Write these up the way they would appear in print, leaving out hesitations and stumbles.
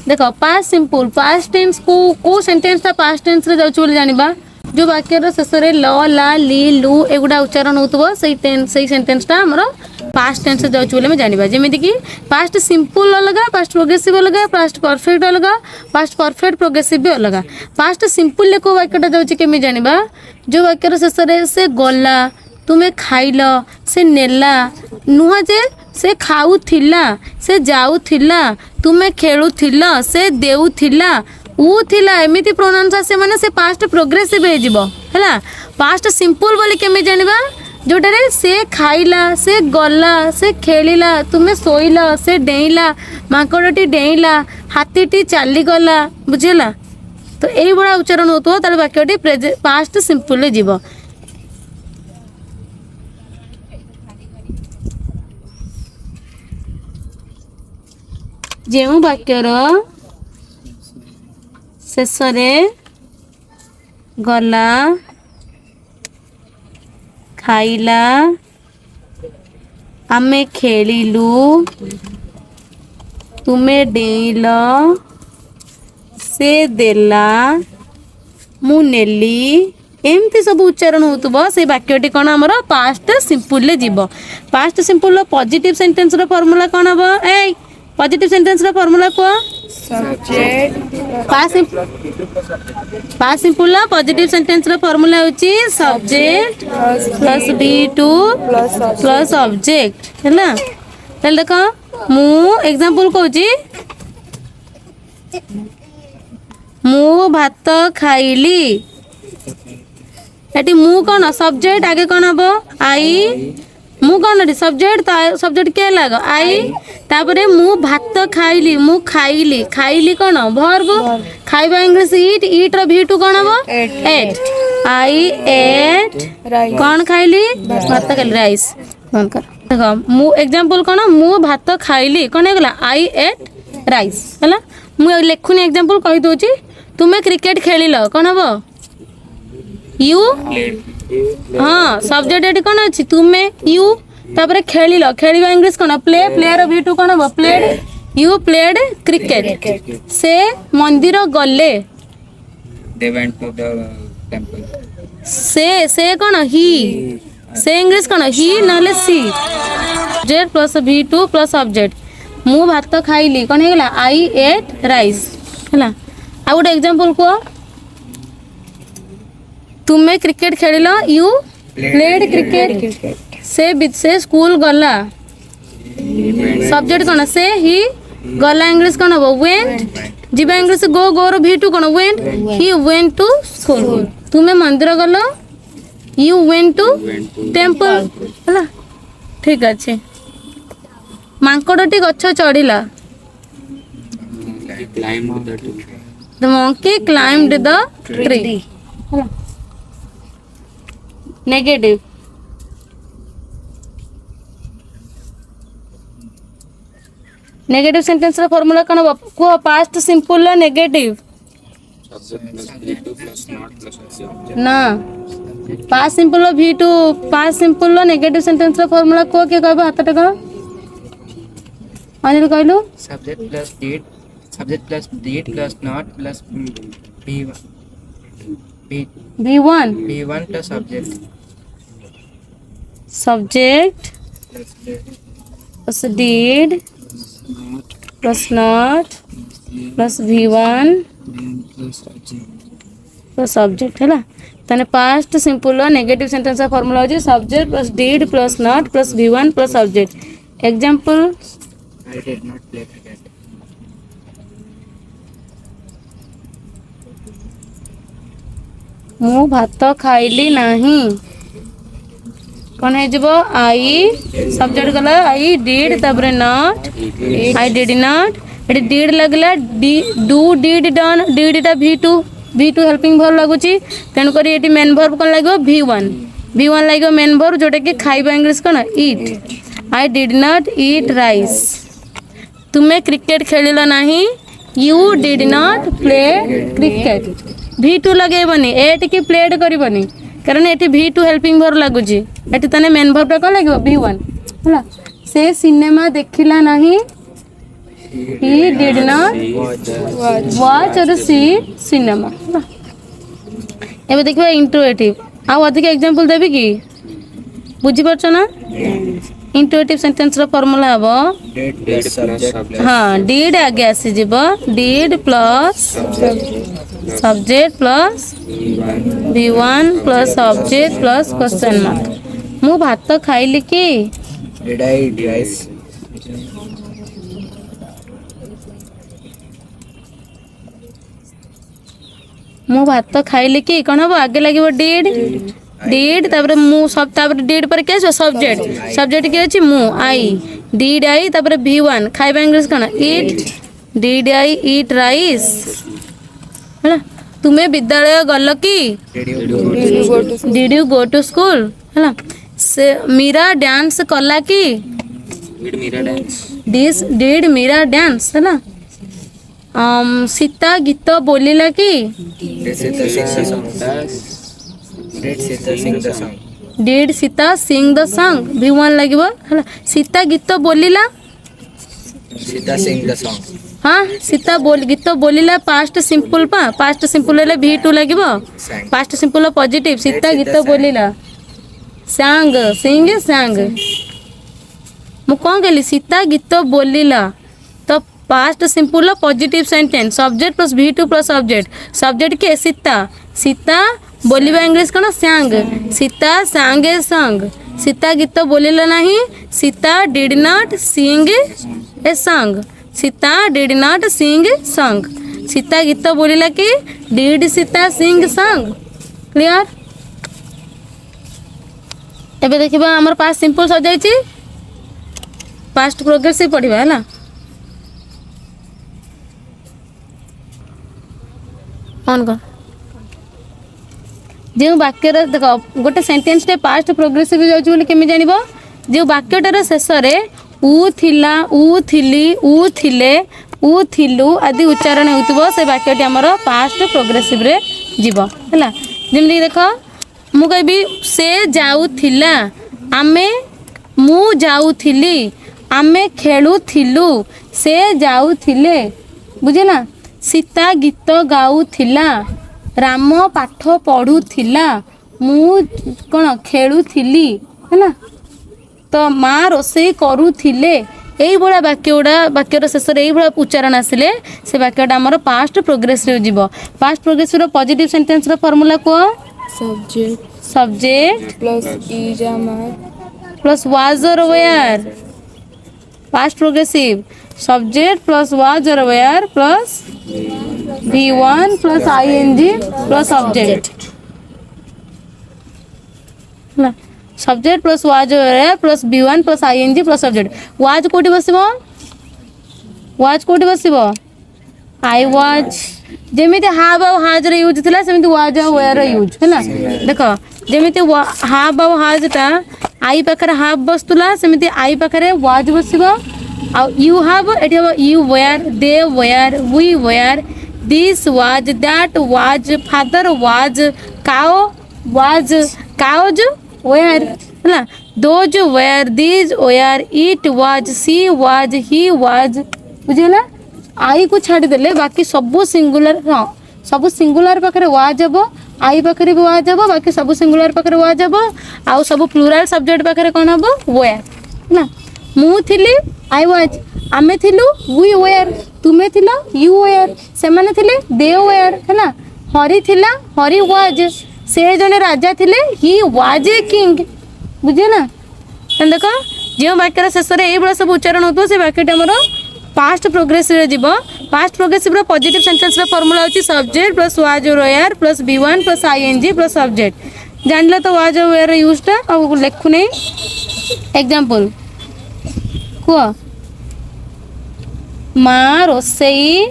देख past simple past tense को sentence ता पास्ट टेंस रे जाउछ बोली जानिबा जो वाक्य रो शेष रे ल ला ली लू एगुडा उच्चारण होतबो सही सेंटेंस ता हमरो पास्ट टेंस रे जाउछ बोली हम जानिबा जेमिति कि पास्ट सिंपल अलग पास्ट प्रोग्रेसिव अलग पास्ट परफेक्ट अलग पास्ट परफेक्ट प्रोग्रेसिव भी अलग पास्ट सिंपल ले को वाक्यटा जाउछ केमि जानिबा जो वाक्य रो शेष रे से गला तुमे खाइल से नेला नुह जे से खाऊथिला से जाऊथिला तुमे खेलुथिला से देउथिला ऊ थिला एमिति प्रोनाउंस आसे माने से पास्ट प्रोग्रेसिव हे जिवो हैला पास्ट सिंपल बोली केमि जानिबा जोटा रे से खाइला से गला से खेलिला तुमे सोइला से डेइला माकड़टी डेइला हाथीटी चाली गला बुझिला तो एई बडा उच्चारण होतो तार वाक्यटी पास्ट सिंपल ले जिवो जेउ वाक्यर शेष गला खाइला आमे खेलिलु तुमे डेइल से देला मु नेली एमती सब उच्चारण होतबो से वाक्यटी कोन हमर पास्ट सिंपल ले जिवो पास्ट सिंपल पॉजिटिव सेंटेंस रो फार्मूला कोन हबो ए पॉजिटिव सेंटेंस रो फार्मूला को subject past simple positive sentence रो फार्मूला होची subject plus B2 plus object हैला तल देखो मु एग्जांपल कहूची मु भात खाइली एटी मु कोन सब्जेक्ट आगे कोन हबो आई मु कौन सब्जेक्ट क्या लग आई तापरे मु भात खाइली मु खाइली खाइली कौन वर्ब खाइबा इंग्लिश ईट ईट रो भी टू कौन हबो एट आई एट कौन खाइली भात खाइली राइस बंद कर देखो मु एग्जांपल कौन मु भात खाइली कौन हे गला आई एट राइस हला मु लेखुनी एग्जांपल कहि दोची तुमे क्रिकेट खेलिलो कौन हबो यू हाँ सब्जेक्ट एटी कौन अच्छी तुमे यू तापरे खेलिलो खेलिबा इंग्लिश कौन प्ले प्लेयर भी टू कौन हबो प्लेड यू प्लेड क्रिकेट से मंदिर गले they went to the temple से कौन ही से इंग्लिश कौन ही नले सी जेड प्लस V2 प्लस ऑब्जेक्ट मु भात खाइली कौन हे गला आई एट राइस हला आ गुड एग्जांपल को तुमे क्रिकेट खेलिलो यू प्लेड क्रिकेट से स्कूल गला सब्जेक्ट कौन से ही गला इंग्लिश कौन हबो वेंट जीवा इंग्लिश गो गो रो V2 कौन went he went to school तुमे मंदिर गलो यू वेंट टू टेंपल हला ठीक अछि मांकड़टी गछ चढ़िला the monkey climbed the tree negative negative sentence रा फार्मूला कोन को पास्ट सिंपल ला नेगेटिव ना पास्ट सिंपल ला V2 पास्ट सिंपल ला नेगेटिव सेंटेंस रा फार्मूला को के कहबो हातटे को अनिल कहलु subject plus did plus not plus B1 B1 plus subject plus did plus not plus V1 plus subject है तने पास्ट सिंपल नेगेटिव सेंटेंस का फार्मूला हो subject plus did plus not plus V1 plus subject example I did not play cricket मु भात खाइली नहीं कौन है जब आई सब्जेक्ट गला आई डिड तबरे नॉट आई डिड नॉट एटी डिड लगला डू डिड डन डिड टा V2 हेल्पिंग वर्ब लागुची तेन करी एटी मेन वर्ब कोन लागो V1 लागो मेन वर्ब जोटा कि खाइबा इंग्लिश कोन eat I did not eat rice तुमे क्रिकेट खेलिलो नहीं you did not play cricket V2 लगेबनी एटी की प्लेड करबनी कारण एटी V2 हेल्पिंग वर्ब लागुची एटी तने मेन वर्ब टा कोन लागो V1 हला से सिनेमा देखिला नहीं he did not watch or see cinema ଏବେ ଦେଖିବା ଇଣ୍ଟରୋଗେଟିଭ ଆଉ ଅଧିକ ଏକ୍ସାମ୍ପଲ ଦେବି କି ବୁଝିପାରୁଛ ନା ଇଣ୍ଟରୋଗେଟିଭ ସେଣ୍ଟେନ୍ସର ଫର୍ମୁଲା ହେବ Did plus subject plus ହଁ ଡିଡ୍ ଆଗେ ଆସିଯିବ did plus subject plus V1 plus subject plus question mark ମୁଁ ଭାତ ଖାଇଲି କି did I eat rice? ମୁଁ ଭାତ ଖାଇଲି କି କ'ଣ ହବ ଆଗେ ଲାଗିବ ଡିଡ୍ ଡିଡ୍ ତାପରେ ମୁଁ ତାପରେ ଡିଡ୍ ପରେ କିଏ ଆସିବ ସବଜେକ୍ଟ ସବଜେକ୍ଟ କିଏ ଅଛି ମୁଁ ଆଇ ଡିଡ୍ ଆଇ ତାପରେ V1 ଖାଇବା ଇଂଲିଶ କ'ଣ eat did I eat rice ହେଲା ତୁମେ ବିଦ୍ୟାଳୟ ଗଲ କି did you go to school ହେଲା ସେ ମୀରା ଡ୍ୟାନ୍ସ କଲା କି Did Mira dance? Did Mira dance ହେଲା ସୀତା ଗୀତ ବୋଲିଲା କି Did Sita sing the song? Did Sita sing the song? Did Sita sing the song V1 ଲାଗିବ ହେଲା ସୀତା ଗୀତ ବୋଲିଲା Sita sing the song. ହଁ ସୀତା ଗୀତ ବୋଲିଲା ପାଷ୍ଟ ସିମ୍ପଲ ପା ପାଷ୍ଟ ସିମ୍ପଲ ହେଲେ V2 ଲାଗିବ Sang. Past simple positive Sita ଗୀତ ବୋଲିଲା ସାଙ୍ଗ ସିଙ୍ଗ ସାଙ୍ଗ ମୁଁ କ'ଣ କହିଲି ସୀତା ଗୀତ ବୋଲିଲା ତ past simple positive sentence subject plus V2 plus subject subject କିଏ ସୀତା ସୀତା ବୋଲିବା ଇଂଲିଶ କ'ଣ ସାଙ୍ଗ ସୀତା ସାଙ୍ଗ ଏ ସଙ୍ଗ ସୀତା ଗୀତ ବୋଲିଲା ନାହିଁ Sita did not sing a song Sita did not sing song Sita ଗୀତ ବୋଲିଲା କି did Sita sing song clear ଏବେ ଦେଖିବା ଆମର ପାଷ୍ଟ ସିମ୍ପଲ ସରିଯାଇଛି ପାଷ୍ଟ ପ୍ରୋଗ୍ରେସିଭ ପଢ଼ିବା ହେଲା ଅନ୍ କର ଯେଉଁ ବାକ୍ୟର ଦେଖ ଗୋଟେ ସେଣ୍ଟେନ୍ସଟେ ପାଷ୍ଟ ପ୍ରୋଗ୍ରେସିଭ ଯାଉଛି ବୋଲି କେମିତି ଜାଣିବ ଯେଉଁ ବାକ୍ୟଟାର ଶେଷରେ ଉ ଥିଲା ଉ ଥିଲି ଉ ଥିଲେ ଉ ଥିଲୁ ଆଦି ଉଚ୍ଚାରଣ ହେଉଥିବ ସେ ବାକ୍ୟଟି ଆମର ପାଷ୍ଟ ପ୍ରୋଗ୍ରେସିଭରେ ଯିବ ହେଲା ଯେମିତିକି ଦେଖ ମୁଁ କହିବି ସେ ଯାଉଥିଲା ଆମେ ମୁଁ ଯାଉଥିଲି ଆମେ ଖେଳୁଥିଲୁ ସେ ଯାଉଥିଲେ ବୁଝିଲା ସୀତା ଗୀତ ଗାଉଥିଲା ରାମ ପାଠ ପଢ଼ୁଥିଲା ମୁଁ କ'ଣ ଖେଳୁଥିଲି ହେଲା ତ ମା ରୋଷେଇ କରୁଥିଲେ এইভଳିଆ ବାକ୍ୟର ଶେଷରେ এইଭଳିଆ ଉଚ୍ଚାରଣ ଆସିଲେ ସେ ବାକ୍ୟଟା ଆମର ପାଷ୍ଟ ପ୍ରୋଗ୍ରେସିଭ ଯିବ ପାଷ୍ଟ ପ୍ରୋଗ୍ରେସିଭର ପଜିଟିଭ ସେଣ୍ଟେନ୍ସର ଫର୍ମୁଲା କୁହ subject plus was or were past progressive subject plus was or were plus V1 plus ING plus object ना subject plus was plus V1 plus ING plus object was कोठी बसिबो I was जेमिति हाव और हाज रे use थिला सेमिति was और where रे use हैला देखो जेमिति हाव और हाज ता आई पाखरे हाव बसतुला सेमिति आई पाखरे वाज बसिबो आ यू हैव एठी you were they were we were This was, that was, father was, cow was, cows were, ना those were, these were, it was, she was, he was, बुझे ना आई को छाड़ी देले बाकी सबू सिंगुलर हाँ सबू सिंगुलर पाखरे वाज हबो आई पाखरे भी वाज हबो बाकी सबू सिंगुलर पाखरे वाज हबो आउ सबू प्लुराल सब्जेक्ट पाखरे कोन हबो वेयर ना मु थिली आई वाज आमे थिलु वी वेयर तुमे थिला यू वेयर सेमाने थिले दे वेयर है ना हरि थिला हरि वाज से जने राजा थिले ही वाज ए किंग बुझे ना देखो जो वाक्यर शेष में ये सब उच्चारण हो से वाक्यटी आमर पास्ट प्रोग्रेसिव जीवो past progressive positive sentence formula होची सब्जेक्ट प्लस वाज और were plus V1 plus ING plus subject जानला तो वाज और वेयर यूजटा आ लिखु नहीं एग्जांपल कुआ माँ रोसई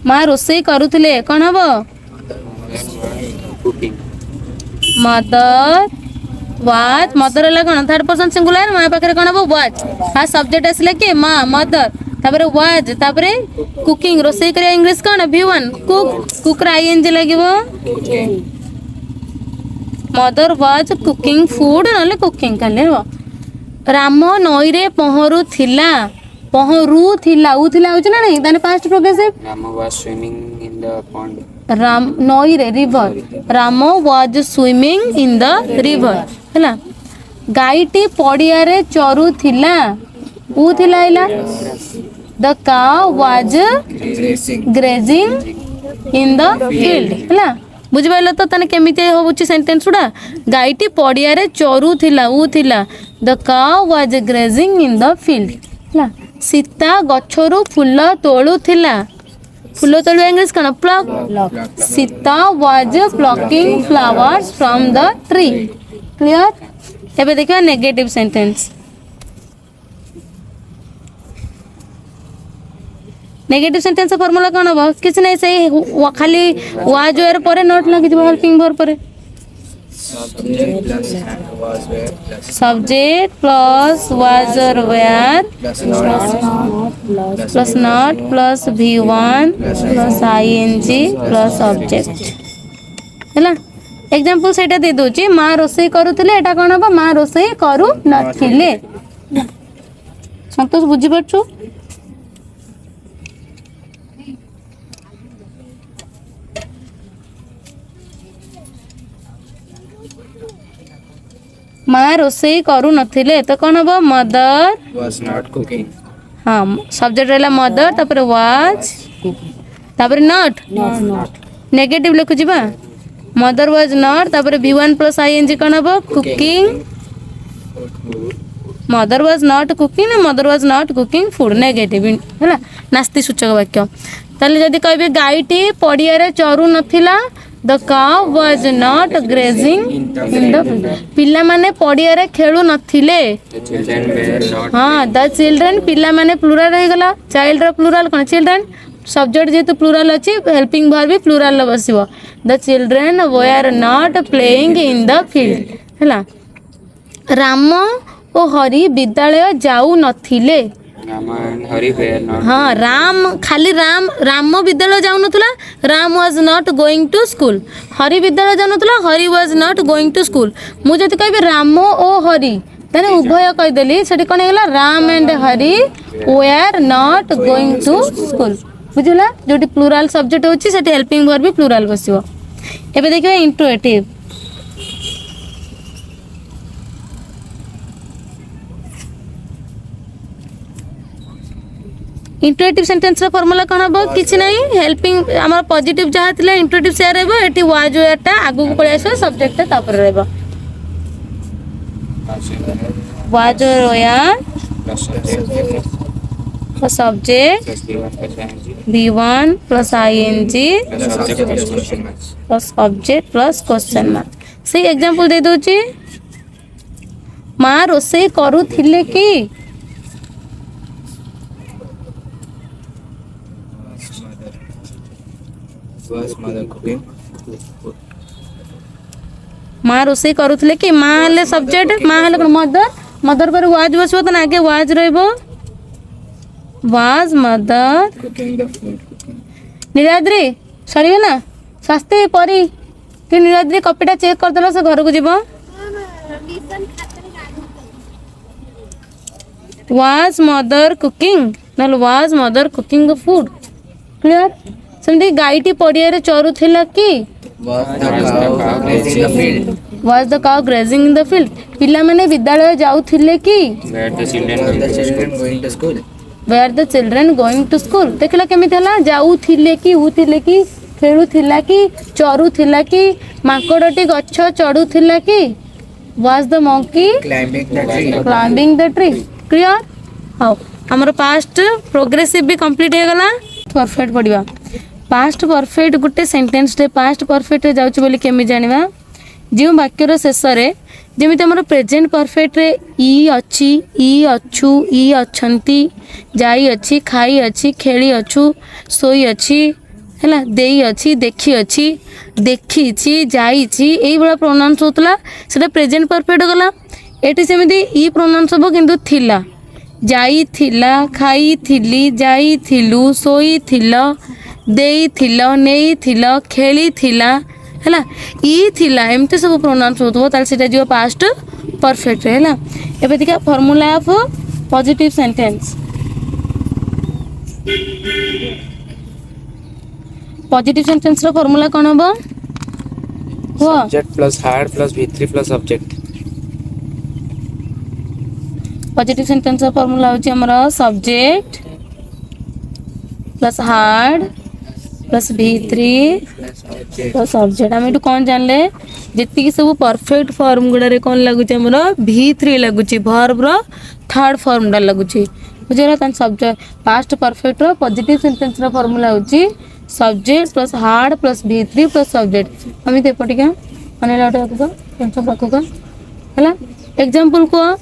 माँ रोसई करुले कौन हम मदर वाज मदर है कौन थर्ड पर्सन सिंगुलर माँ पाखे कौन हम वाज हाँ सब्जेक्ट आसला कि माँ मदर तापर वाज तापर कुकिंग रोसई कर इंग्लिश कौन V1 कुक कुक ING लगे मदर वाज कुकिंग फूड ना कुकिंग कले ରାମ ନଈରେ ପହଁରୁଥିଲା ପହଁରୁଥିଲା ଉଥିଲା ହଉଛି ନା ନାହିଁ ତାହେଲେ past progressive Rama was swimming in the pond. Rama ନଈରେ river Rama was swimming in the river ହେଲା ଗାଈଟି ପଡ଼ିଆରେ ଚରୁଥିଲା ଉଥିଲା ଆଇଲା the cow was grazing in the field ହେଲା ବୁଝିପାରିଲ ତ ତାହେଲେ କେମିତି ହେଉଛି ସେଣ୍ଟେନ୍ସ ଗୁଡ଼ା ଗାଈଟି ପଡ଼ିଆରେ ଚରୁଥିଲା ଉଥିଲା the cow was grazing in the field ହେଲା ସୀତା ଗଛରୁ ଫୁଲ ତୋଳୁଥିଲା ଫୁଲ ତୋଳିବା ଇଂଲିଶ କ'ଣ pluck Sita was plucking flowers from the tree clear ଏବେ ଦେଖିବା negative sentence negative sentence formula कौन हम किसी नहीं सही खाली वाज वेयर पर नॉट लगी हेल्पिंग वर्ब पर सब्जेक्ट प्लस वाज और were plus not plus V1 plus ING plus object हैला एग्जांपल सेटा दे दोची मां रोसई करूथिले एटा कोन हबो मां रोसई करू नथिले संतोष बुझी परछु माँ रोसई करू नथिले तो कौन हम मदर Was not cooking. हाँ सब्जेक्ट रहला मदर तापर वाज तापर नॉट नेगेटिव लिखु जिबा मदर वाज नॉट तापर V1 प्लस ING कौन हम cooking mother was not cooking ना mother was not cooking food negative हैला नास्ति सूचक वाक्य ताले जदी कहबे गाईटी पडियारे चरू नथिला the cow was not grazing in the पिला माने पडियारे खेलु नथिले The children were not. हाँ द चिल्ड्रेन पिला माने प्लूरल रही गला चाइल्ड रो प्लूरल कोन चिल्ड्रेन सब्जेक्ट जेतु प्लूरल अछि हेल्पिंग वर्ब भी प्लूरल ल बसिबो the children were not playing in the field हैला राम ओ हरि विद्यालय जाऊ नथिले Rama and Hari were not. हाँ राम खाली राम विद्यालय जाऊ नथुला Ram was not going to school Hari विद्यालय जाऊ नथुला Hari was not going to school मु जति कहबे राम ओ हरि तने उभय कहि देली सेठी कोन हेला Ram and Hari were not going to school बुझला जोटी प्लूरल सब्जेक्ट होची सेठी हेल्पिंग वर्ब भी प्लूरल बसिबो एबे देखिबा इंट्रोएटिव इंट्रोएटिव सेंटेंस रा फार्मूला कोन हबो किछि नाही हेल्पिंग हमर पॉजिटिव जहा थिला इंट्रोएटिव से रहबो एठी वाज वेयरटा आगु को पळे आसो सब्जेक्ट तापर रहबो was were Plus subject subject. Plus V1 plus ING. V1 plus ING Plus subject plus question mark. Plus object plus question mark सही एग्जांपल दे दोची मां रोसई करूथिले की Was mother cooking? माँ रोसई करूथिले कि माँ हेले सब्जेक्ट माँ हेले कोन मदर मदर पर वाज बसबो त आगे वाज रहबो was mother Cooking the food. Niladri सरी ना शास्त्री परी कि नीलाद्री कॉपीटा चेक कर देला से घर को जीवो वाज मदर कुकिंग नल was mother cooking the food clear सेमती गाईटी पडियारे चरुथिला कि Was the cow grazing the field? Was the cow grazing in the field पिला माने विद्यालय जाउथिले कि Were the children going to school? Were the children going to school देखला केमिति हला जाउथिले कि उथिले कि खेलुथिला कि चरुथिला कि माकडटी गच्छ चढुथिला कि was the monkey Climbing the tree. Climbing the tree clear how हमर पास्ट प्रोग्रेसिव भी कंप्लीट हो गला परफेक्ट पढ़िबा पास्ट परफेक्ट गुटे सेंटेंस रे पास्ट परफेक्ट रे जाउची बोली केमि जानिबा जो वाक्यर शेष रे जेमिति हमर प्रेजेंट परफेक्ट रे ई अछि ई अछु ई अछंती जाई अछि खाई अछि खेली अछु सोई अछि हैला देई अछि देखी अछि देखी छी जाई छी एई बडा प्रोनाउंस होतला सेटा प्रेजेंट परफेक्ट गला एटी सेमिति ई प्रोनाउंस हो किंतु थिला जाई थिला खाई थिली जाई थिलु सोई थिला देई थिला नेई थिला खेली थिला हैला ई थिला एमते सब प्रोनाउंस होतबो ताल सेटा जो पास्ट परफेक्ट है ना। एबे देखा formula of positive sentence. Positive sentence रो फॉर्मूला कोन हबो हो subject plus had plus V3 plus object. Positive sentence रो फॉर्मूला होची हमरा subject plus had plus V3 plus object. हम एटू कोन जानले जेति सब परफेक्ट फॉर्म गुडा रे कोन लागुची हमरा V3 लागुची वर्ब रो थर्ड फॉर्म डा लागुची बुझला। तन सब्जेक्ट पास्ट परफेक्ट रो पॉजिटिव सेंटेंस रो फॉर्मूला होची subject plus had plus V3 plus subject. हम ते पटिका माने लाउट रखो टेंशन रखो हला। एग्जांपल को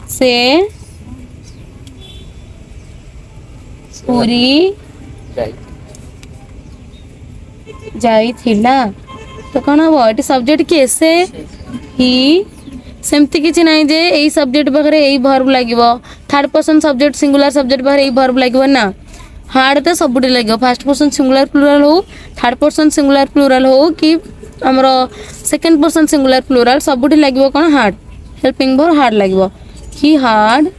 से पूरी जाई थिला तो कौन हम एटी सब्जेक्ट के से ही सेमती किछि नाही जे एई सब्जेक्ट बखरे एई verb लागिवो third person subject singular subject बखरे एई वर्ब लागिवो ना। हार्ड तो सबुडी लागिवो फर्स्ट पर्सन सिंगुलर प्लूरल हो थर्ड पर्सन सिंगुलर प्लूरल हो कि हमरो सेकंड पर्सन सिंगुलर प्लूरल सबुडी लागिवो कोन हार्ड हेल्पिंग वर्ब हार्ड लागिवो। ही हार्ड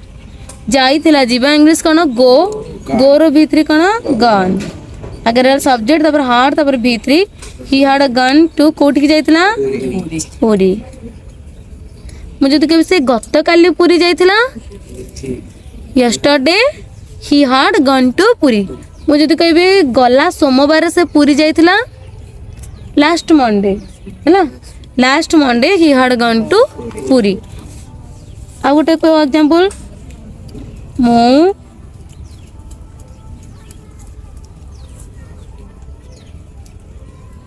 जाई थिला जीवा इंग्लिश कोन गो गो रो V3 कोन गन। अगर subject Tabar hard Tabar V3 he hard a gun to कोठी की जाइतला पूरी। मुझे तो कभी से गत काली पूरी जाइतला यस्टरडे ही हार्ड गन टू पूरी। मुझे तो कभी गला सोमवार से पूरी जाइतला लास्ट मंडे है ना last Monday he had gone to Puri. आ गोटे को एग्जांपल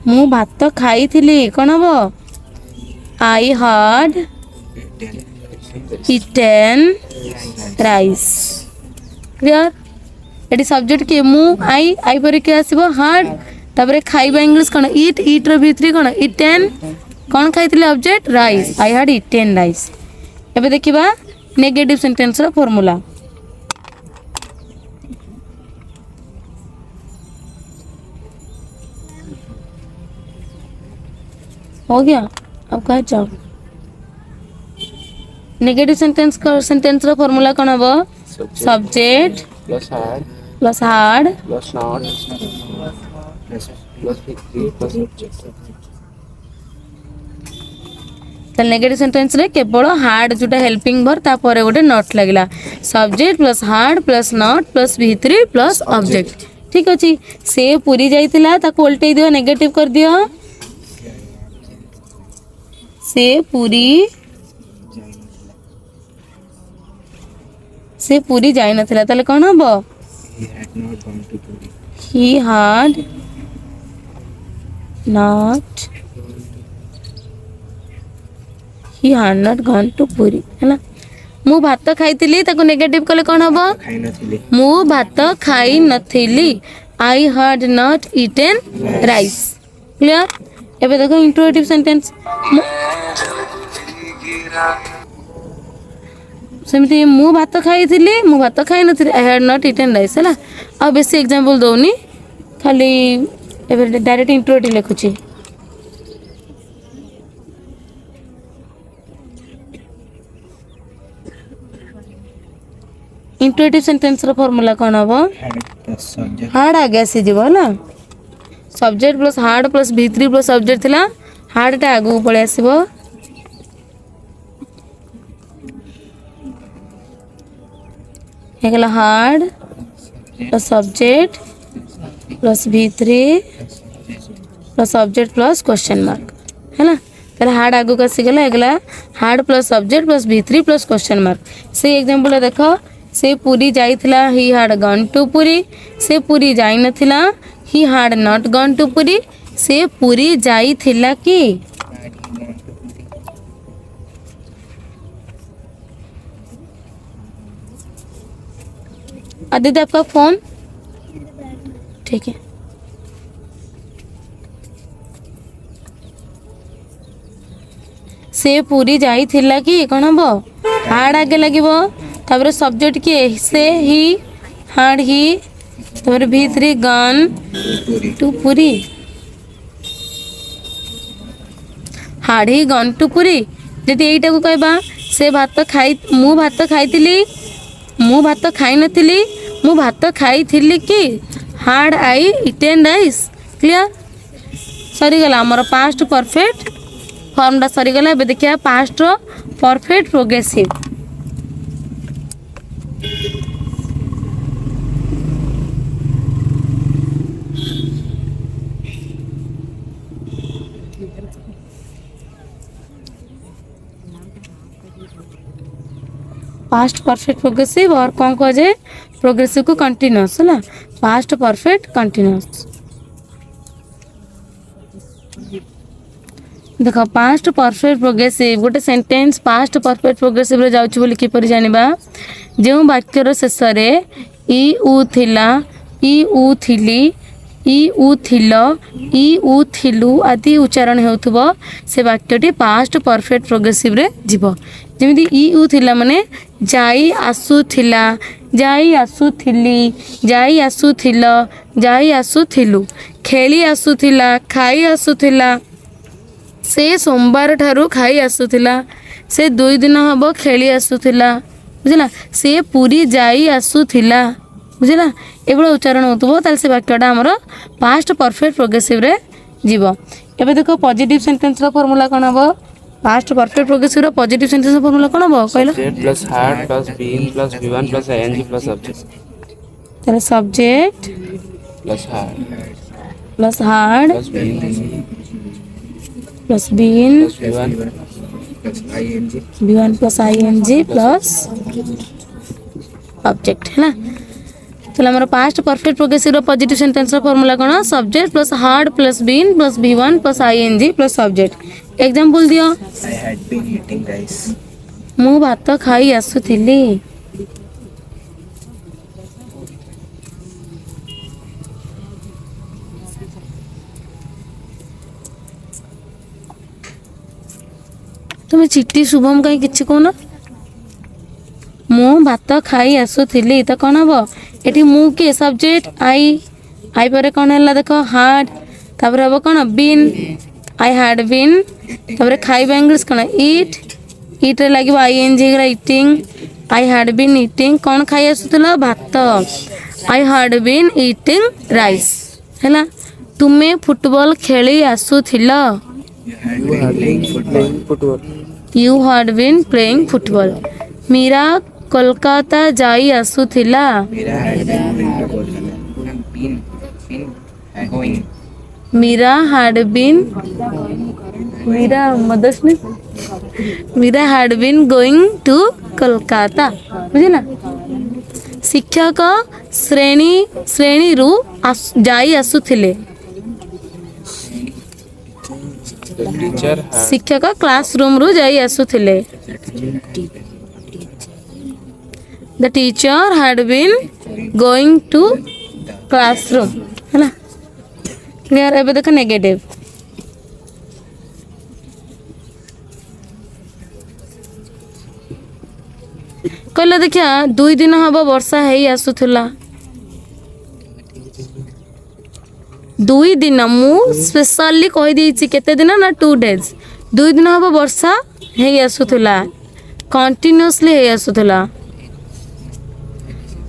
मु भात खाई थिली कोन हबो I had eaten rice. Clear एटी सब्जेक्ट के मु आई आई पर के आसीबो हार्ड तबरे खाइबा इंग्लिश कोन ईट ईट रो V3 कोन इटेन कोन खाइथिले object rice I had eaten rice. एबे देखिबा नेगेटिव सेंटेंस रो फार्मूला। हो गया अब कह जाओ नेगेटिव सेंटेंस रो फार्मूला कोन हबो subject plus had plus not plus V3 plus object. तो नेगेटिव सेंटेंस रे केवल हार्ड जोटा हेल्पिंग वर्ब ता परे गोटे नॉट लागला subject plus had plus not plus V3 plus object. ठीक अछि से पूरी जाइतिला ताको उल्टै दियो नेगेटिव कर दियो से पूरी जाई नथिला ताले कोन हबो he had not gone to पूरी है ना। मु भात खाइतिली ताको नेगेटिव कले कोन हबो मु भात खाई नथिली I had not eaten rice. Clear एबे देखो इंट्रोगेटिव सेंटेंस सेमती मु भात खाइतिली मु भात खाई नथिली I had not eaten rice है ना। आ बेसी एग्जांपल दोनी खाली एबे डायरेक्ट इंट्रोगेटिव लिखुची। इंट्रोगेटिव सेंटेंस रो फार्मूला कोन हबो हार्ड आगे आसी जीवो ना subject plus had plus V3 plus subject थिला हार्ड टा आगु पळे आसीबो हेगला hard plus subject plus V3 plus subject plus question mark है ना। ताले हार्ड आगु का सिगला हेगला hard plus subject plus V3 plus question mark. से एग्जांपल देखो से पूरी जाइथिला ही हार्ड गन टू पूरी से पूरी जाई नथिला ही हार्ड नॉट गन टू पूरी से पूरी जाइथिला कि आदित्य आपका फोन ठीक है। से पूरी जाइथिला कि कोन हबो हार्ड आगे लागिवो तापर सब्जेक्ट के से ही हार्ड ही तापर V3 गन टू पूरी हार्ड ही गन टू पूरी जदि एटा को कहबा से भात खाई मु भात खाइतिली मु भात खाई नथिली मु भात खाइथिली कि had I eaten rice clear सरीगला आमर पास्ट परफेक्ट फॉर्मटा सरीगला एबे देखिया पास्ट रो perfect progressive past perfect progressive और कौन कह जाए प्रोग्रेसिव को कंटिन्यूअस है पास्ट परफेक्ट कंटिन्यूअस देख पास्ट परफेक्ट प्रोग्रेसिव गोटे सेंटेंस पास्ट परफेक्ट प्रोग्रेसिव रे जाउछ बोली किपर जानिबा जो वाक्यर शेष रे ई उ थिला ई उ थिली ई उ थिल ई उ थिलु आदि उच्चारण हेउथबो से वाक्यटी पास्ट परफेक्ट प्रोग्रेसिव रे जीवो जेमिति ई उ थिला माने जाई आसुथिला जाई आसुथिली जाई आसुथिल जाई आसुथिलु खेली आसुथिला खाई आसुथिला से सोमवार ठारू खाई आसुथिला से 2 दिन हबो खेली आसुथिला बुझला से पूरी जाई आसुथिला बुझला एगुड़ा उच्चारण होतबो ताल से वाक्यटा हमर पास्ट परफेक्ट प्रोग्रेसिव रे जीवो एबे देखो पॉजिटिव सेंटेंस रो फार्मूला कोन हबो पास्ट परफेक्ट प्रोग्रेसिव रो पॉजिटिव सेंटेंस रो फार्मूला कोन हबो कहलो subject plus had plus been plus v1 plus ing plus subject ताले subject plus had plus had plus been plus been plus v1 v1 plus ing plus object है ना तो हमारा past perfect progressive positive sentence formula कौन subject plus had plus been plus v1 plus ing plus subject example दियो I had been eating rice मु भात खाई आसुथिली तुम चिट्टी शुभम कहीं किछि कोना मु भात खाई आसुथिली तो कौन हम ये मु के सब्जेक्ट आई आई पर कौन है देखो हार्ड तापर हम कौन बीन आई हार्ड बीन तापर खाइबा इंग्लिश कौन इट इट रे लगे ing eating I had been eating कौन खाई आसुथिल भात I had been eating rice है तुम्हें फुटबॉल खेली आसुथिल you had been playing football Meera Kolkata जाई आसुथिला Meera had been Meera mothers ने Meera had been going to Kolkata बुझिला शिक्षक श्रेणी रु जाई आसुथिले शिक्षक क्लासरूम रु जाई आसुथिले The teacher had been going to classroom है ना क्लियर एबे देखो नेगेटिव कहला देखिया 2 दिन हबो वर्षा हेई आसुथुला 2 दिन मु स्पेशली कहि देछि केते दिन ना 2 days 2 दिन हबो वर्षा हेई आसुथुला कंटिन्यूअसली हेई आसुथुला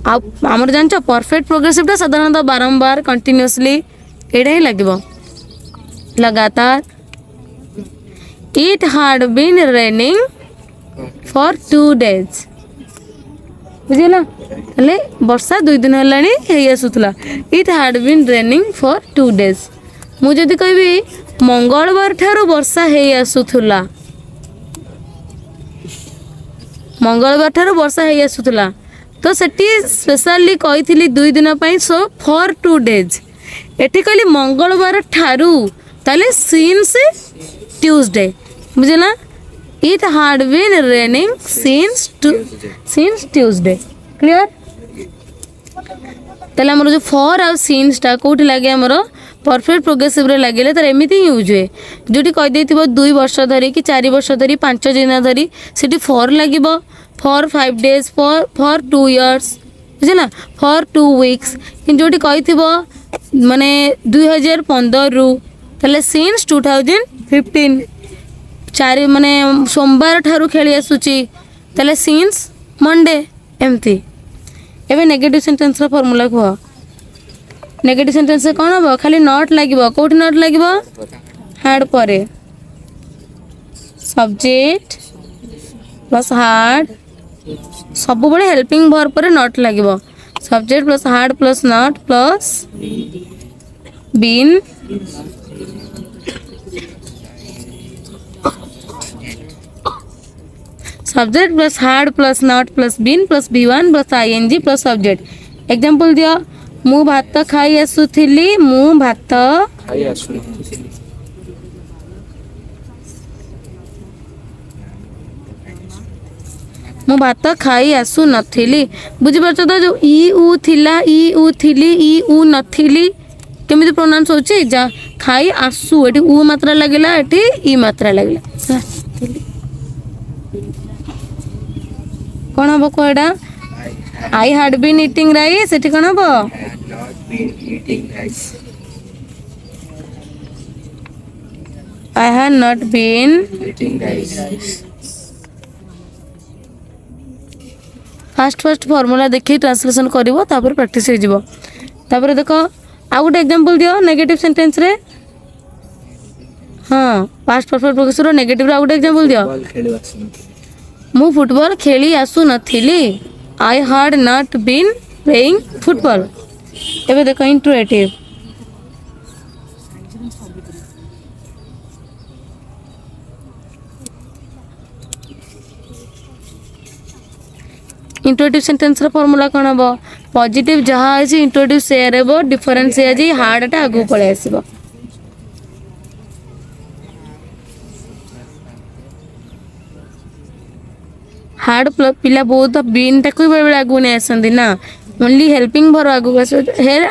आमर जान परफेक्ट प्रोग्रेसिव साधारणतः बारंबार कंटिन्यूअसली एडा ही लगे लगातार it had been raining for 2 days बुझेला हेले वर्षा 2 दिन हेलानी हेई आसुतला it had been raining for 2 days मु जदी कहबी मंगलवार ठारो वर्षा हेई आसुतला मंगलवार ठारो वर्षा हेई आसुतला तो सेठी स्पेशली कही 2 दिन पाई सो फॉर 2 days एठी कहली मंगलवार ठारू ताले सिंस ट्यूसडे बुझला it had been raining since Tuesday clear ताले हमर जो फॉर आ सिंस टा कोठी लागे हमर परफेक्ट प्रोग्रेसिव रे लागले तर एमिति यूज हुए जोटी कहि देथिबो 2 वर्ष धरी कि 4 वर्ष धरी 5 दिन धरी सेठी फॉर लागिबो फॉर 5 days फॉर 2 years बुझला फॉर 2 weeks कि जोटी कहि माने 2015 रु तले सिंस 2015 चारि माने सोमवार ठारू खेली आसुची ताले सिंस मंडे एमती। एबे नेगेटिव सेंटेंस रो फार्मूला कह। नेगेटिव सेंटेंस कौन हम खाली नॉट लगे कौट नॉट लगे हार्ड पर सब्जेक्ट प्लस हार्ड सब बड़े हेल्पिंग वर्ब पर नॉट लगे subject plus had plus not plus been subject plus had plus not plus been plus B1 plus ING plus subject. Example दियो मु भात खाई आसुथिली मु भात खाई आसुथिली मु भात खाई आसु नथिली। बुझी पारछ तो जो ई उ थिला ई उ थिली ई उ नथिली केमिति प्रोनाउंस होची जा खाई आसु एठी उ मात्रा लागिला एठी ई मात्रा लागिला कोन हबो कोडा I had been eating rice एठी कोन हबो I had not been eating rice fast formula देखी ट्रांसलेशन करिवो तापर प्रैक्टिस हो जिवो। तापर देखो आ गोटे एग्जांपल दियो नेगेटिव सेंटेंस रे हां पास्ट परफेक्ट प्रोग्रेसिव रो नेगेटिव रो आ गोटे एग्जांपल दियो बॉल खेली आसुथिली मु फुटबॉल खेली आसु नथिली I had not been playing football. एबे देखो इंट्रोएटिव इंट्रोएटिव सेंटेंस रो फार्मूला कोन हबो पॉजिटिव जहा है इंट्रोएटिव शेयर हेबो डिफरेंस है जी हार्ड टा आगु पळे आसीबो। हार्ड पिला बहुत बीन टा कोई बेले आगु नै आसंदी ना ओनली हेल्पिंग भर आगु आसो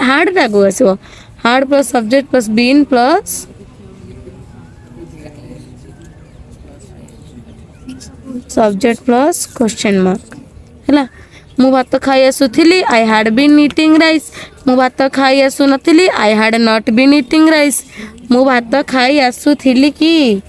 हार्ड टा आगु आसीबो hard plus subject plus been plus subject plus question mark हैला। मु भात खाई आसुथिली आई हैड बीन ईटिंग राइस मु भात खाई आसु नथिली I had not been eating rice मु भात खाई आसुथिली की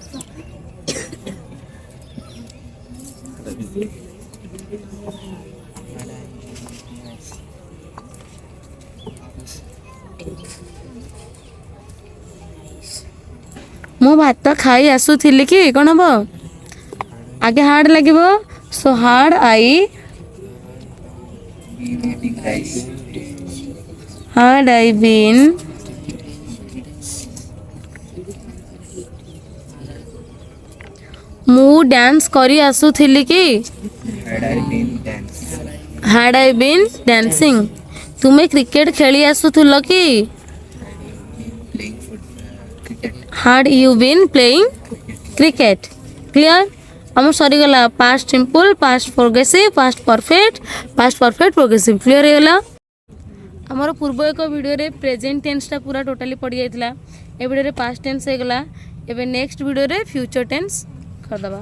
मु भात खाई आसुथिली कि कोन हबो आगे हार्ड लगिबो so had I eating rice had I been मु डांस करी आसुथिली कि had I been डांसिंग तुमे क्रिकेट खेली आसुथुलो कि playing cricket had you been playing cricket clear हम सरी गला past simple past progressive past perfect progressive clear हो गला। हमर पूर्व एक वीडियो रे प्रेजेंट टेंस टा पूरा टोटली पड़ जाइतला ए वीडियो रे पास्ट टेंस हो गला एबे नेक्स्ट वीडियो रे फ्यूचर टेंस कर दबा।